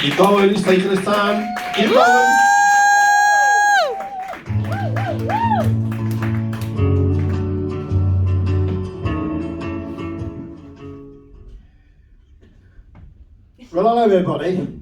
Keep going, he's taking his time. Keep going. Well, hello everybody.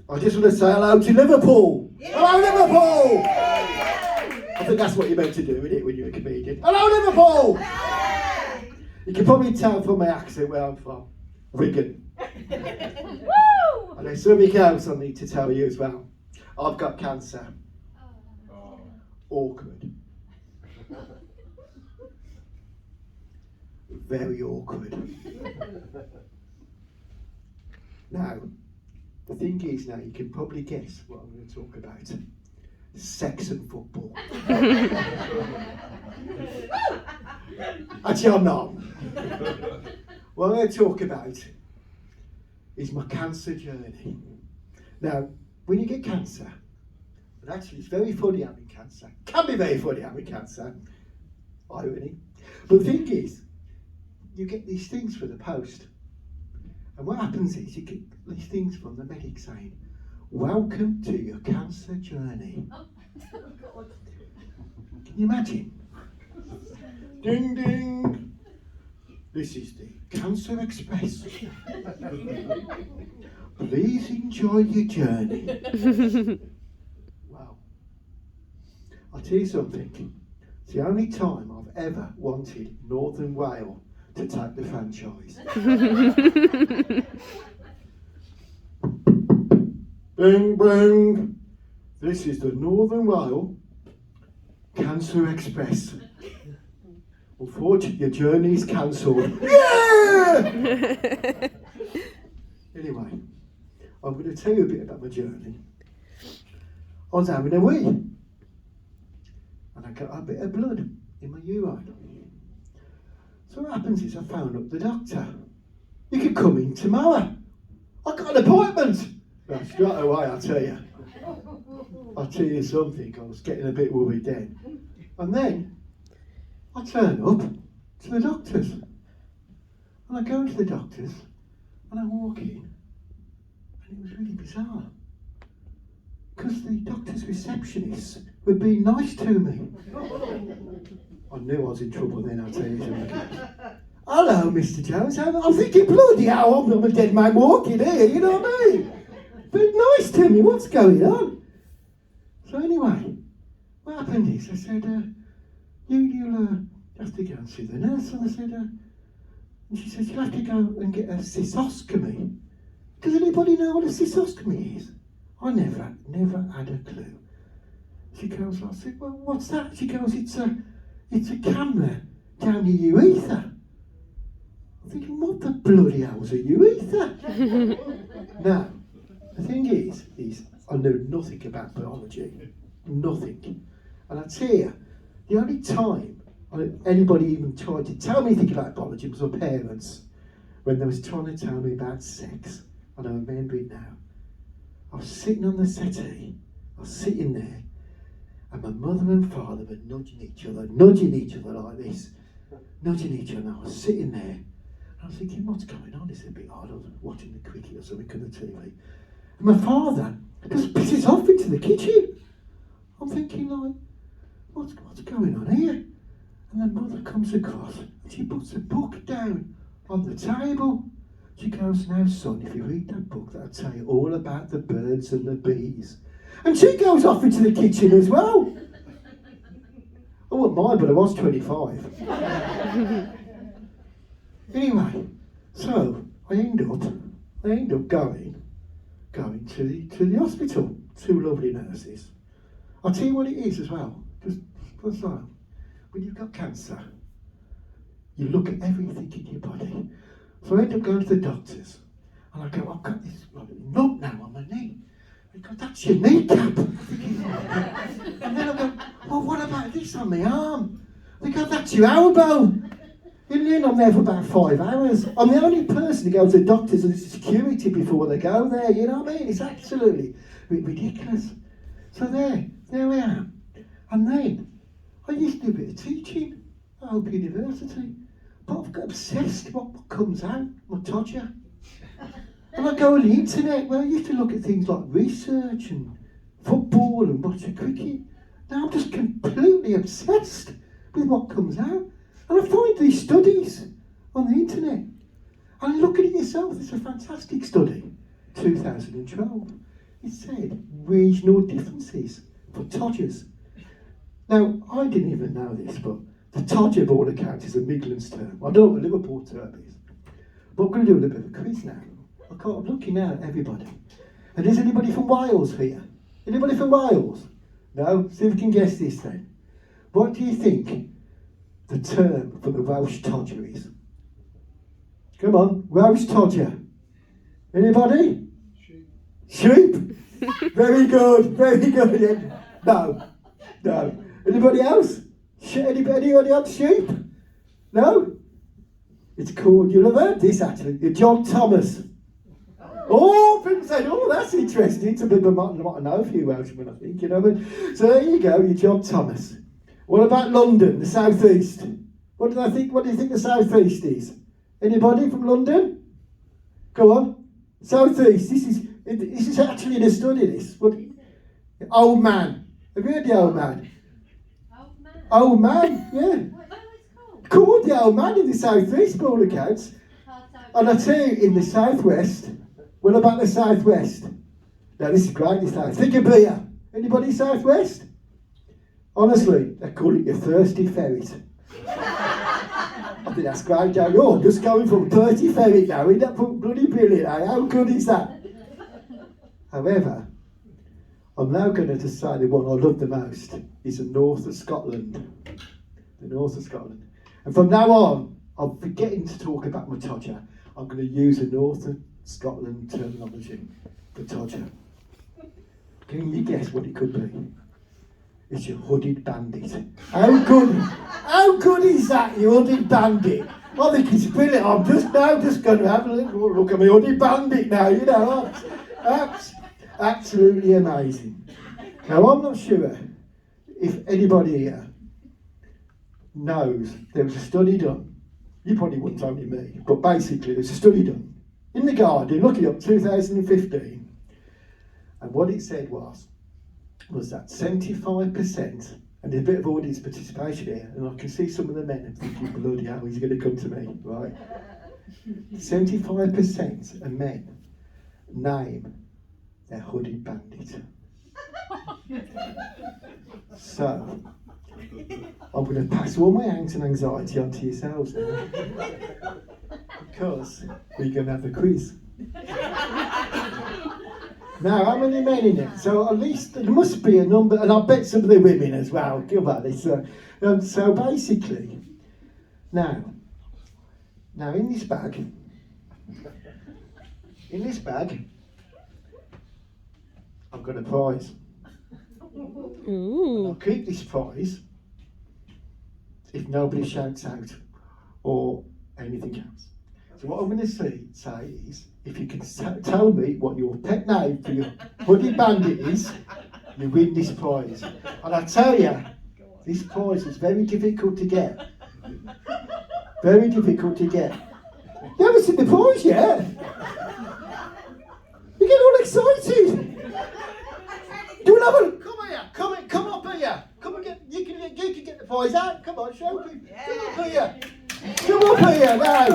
I just want to say hello to Liverpool. Hello Liverpool! I think that's what you're meant to do, isn't it, when you're a comedian? Hello Liverpool! You can probably tell from my accent where I'm from. Wigan. And there's something else I need to tell you as well. I've got cancer. Awkward. Very awkward. Now, the thing is now, you can probably guess what I'm going to talk about. Sex and football. Actually, I'm not. What I'm going to talk about is my cancer journey. Now, when you get cancer, and actually it's very funny having cancer, can be very funny having cancer, irony, but the thing is, you get these things for the post. And what happens is you get these things from the medic saying, welcome to your cancer journey. Can you imagine? Ding ding. This is the Cancer Express. Please enjoy your journey. Wow. I'll tell you something. It's the only time I've ever wanted Northern Rail to take the franchise. Bing bing. This is the Northern Rail Cancer Express. Unfortunately, your journey is cancelled. Yeah! Anyway, I'm going to tell you a bit about my journey. I was having a wee, and I got a bit of blood in my urine. So what happens is I phoned up the doctor. You can come in tomorrow. I got an appointment. Well, straight away, I'll tell you something. I was getting a bit worried then. And then I turn up to the doctors. And I go into the doctors and I walk in. And it was really bizarre. Because the doctor's receptionists were being nice to me. I knew I was in trouble then, I'll tell you something. Hello, Mr. Jones. I'm thinking, bloody hell, I'm a dead man walking here, you know what I mean? Be nice to me, what's going on? So anyway, what happened is, I said, you'll have to go and see the nurse. And I said, and she said, you'll have to go and get a cystoscopy. Does anybody know what a cystoscopy is? I never had a clue. She goes, I said, well, what's that? She goes, it's a camera down your urethra. I'm thinking, what the bloody hell's a urethra? Now, the thing is I knew nothing about biology. Nothing. And I tell you, the only time anybody even tried to tell me anything about biology was my parents, when they was trying to tell me about sex. And I remember it now. I was sitting on the settee, I was sitting there, and my mother and father were nudging each other like this, nudging each other. I was sitting there, and I was thinking, what's going on? It's a bit odd. I was watching the cricket or something on the TV. And my father just pisses off into the kitchen. I'm thinking, like, what's going on here? And then mother comes across, and she puts a book down on the table. She goes, now son, if you read that book, that'll tell you all about the birds and the bees. And she goes off into the kitchen as well. I wasn't mine, but I was 25. Anyway, so I end up going to the hospital. Two lovely nurses. I'll tell you what it is as well. Just for some, when you've got cancer, you look at everything in your body. So I end up going to the doctors, and I go, I've got this lump now on my knee. They go, that's your kneecap. And then I go, well, what about this on my arm? They go, that's your elbow. And then I'm there for about 5 hours. I'm the only person who goes to the doctors and security before they go there, you know what I mean? It's absolutely ridiculous. So there I am. And then, I used to do a bit of teaching at Hope University. But I've got obsessed what comes out, my todger. And I go on the internet where I used to look at things like research and football and watching cricket. Now I'm just completely obsessed with what comes out. And I find these studies on the internet. And look at it yourself, it's a fantastic study. 2012. It said regional differences for Todgers. Now, I didn't even know this, but the Todger ball account is a Midlands term. I don't know what a Liverpool term is. But I'm going to do a little bit of a quiz now. I'm looking now at everybody. And is anybody from Wales here? Anybody from Wales? No? See if we can guess this then. What do you think the term for the Welsh Todger is? Come on, Welsh Todger. Anybody? Sheep? Very good, very good. Yeah. No. Anybody else? Anybody else sheep? No? It's called, you'll have heard this actually, you're John Thomas. Oh, people say, oh, that's interesting. It's a bit of a might know a few Welshmen, I think, you know. But, so there you go, you're John Thomas. What about London, the South East? What do you think the South East is? Anybody from London? Go on. South East, this is actually in a study, this. What? Old Man. Have you heard the Old Man? Old Man, yeah. Called the Old Man in the South East, by all accounts. And I tell you, in the Southwest, what about the Southwest? Now this is great, this South. Think of beer. Anybody Southwest? Honestly, they call it your thirsty ferret. I think that's great, Joe. You're just going from thirsty ferret now. Isn't that bloody brilliant, eh? How good is that? However, I'm now going to decide the one I love the most is the north of Scotland. The north of Scotland. And from now on, I'm forgetting to talk about my Todger. I'm going to use the north of Scotland terminology for Todger. Can you guess what it could be? It's your hooded bandit. How good is that, your hooded bandit? I think it's brilliant. I'm just going to have a little look at my hooded bandit now, you know. Absolutely amazing. Now, I'm not sure if anybody here knows there was a study done. You probably wouldn't, only me, but basically there's a study done in The Guardian, look it up, 2015. And what it said was that 75%, and there's a bit of audience participation here, and I can see some of the men are thinking, bloody hell, he's going to come to me, right? 75% of men name their hooded bandit. So, I'm going to pass all my angst and anxiety onto yourselves now, because we're going to have a quiz. Now, how many men in it? So at least there must be a number, and I bet some of the women as well. Give about this. So basically, now in this bag, I've got a prize. Ooh. I'll keep this prize if nobody shouts out or anything else. So what I'm going to say is, if you can tell me what your pet name for your hooded bandit is, you win this prize. And I tell you, this prize is very difficult to get. Very difficult to get. You haven't seen the prize yet? You get all excited. Do you have a come up here. Come and you can get the prize out. Come on, show people. Come up here. Come up here now.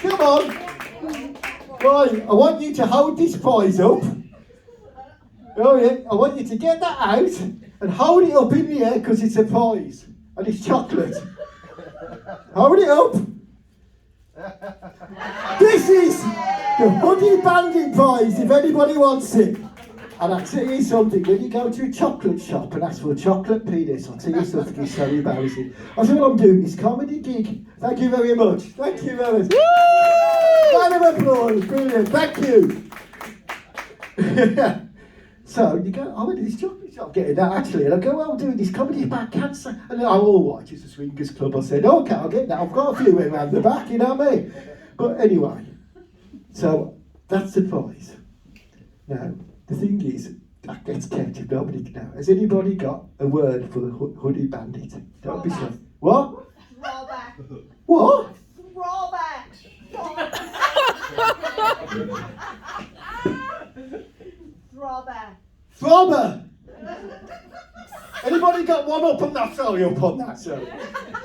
Come on. Right, I want you to hold this prize up. Oh yeah, I want you to get that out and hold it up in the air because it's a prize and it's chocolate. Hold it up. This is the Hooded Bandit prize if anybody wants it. And I'll tell you something, when you go to a chocolate shop and ask for a chocolate penis, I'll tell you something, it's so embarrassing. I said, what I'm doing is comedy gig. Thank you very much. Thank you very much. Round of applause, brilliant, thank you. So you go, I went to this chocolate shop getting that actually, and I go, well, I'm doing this comedy about cancer. And they're like, oh, what, it's a swingers club. I said, okay, I'll get that. I've got a few around the back, you know what I mean? But anyway, so that's the prize. Now, the thing is, that gets kept if nobody knows. Has anybody got a word for the hooded bandit? Don't be sorry. What? Throwback. What? Throwback. Throbber. Throbber. Anybody got one up on that? Sorry, up on that, sorry.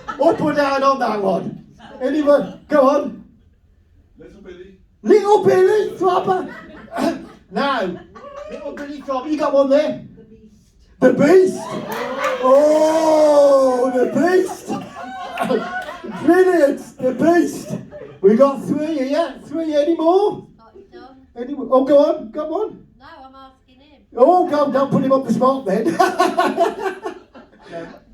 Up or down on that one? Anyone? Go on. Little Billy. Little Billy Throbber. Now, Little Billy Throbber, you got one there? The beast. The Beast. Oh, the Beast. Brilliant, the Beast. We got 3, yeah? 3 anymore? Got it done. Any, oh, go on, go on. No, I'm asking him. Oh, go on, don't put him on the spot then.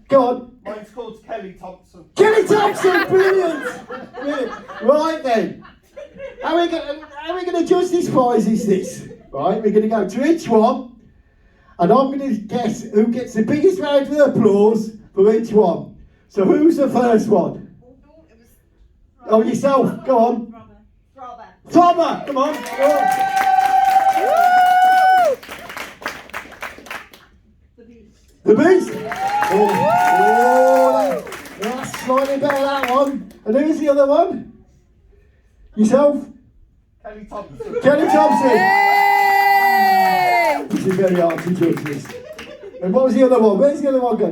Go on. Mine's called Kelly Thompson. Kelly Thompson, brilliant. Brilliant. Right then. How are we going to judge these prizes, this? Right, we're going to go to each one, and I'm going to guess who gets the biggest round of applause for each one. So who's the first one? Oh, yourself. Go on. Throbber. Throbber, come on. Go on. The beast. The Beast. Oh, that's slightly better, that one. And who's the other one? Yourself? Kelly Thompson. Kelly Thompson. This is very hard to judge this. And what was the other one? Where's the other one gone?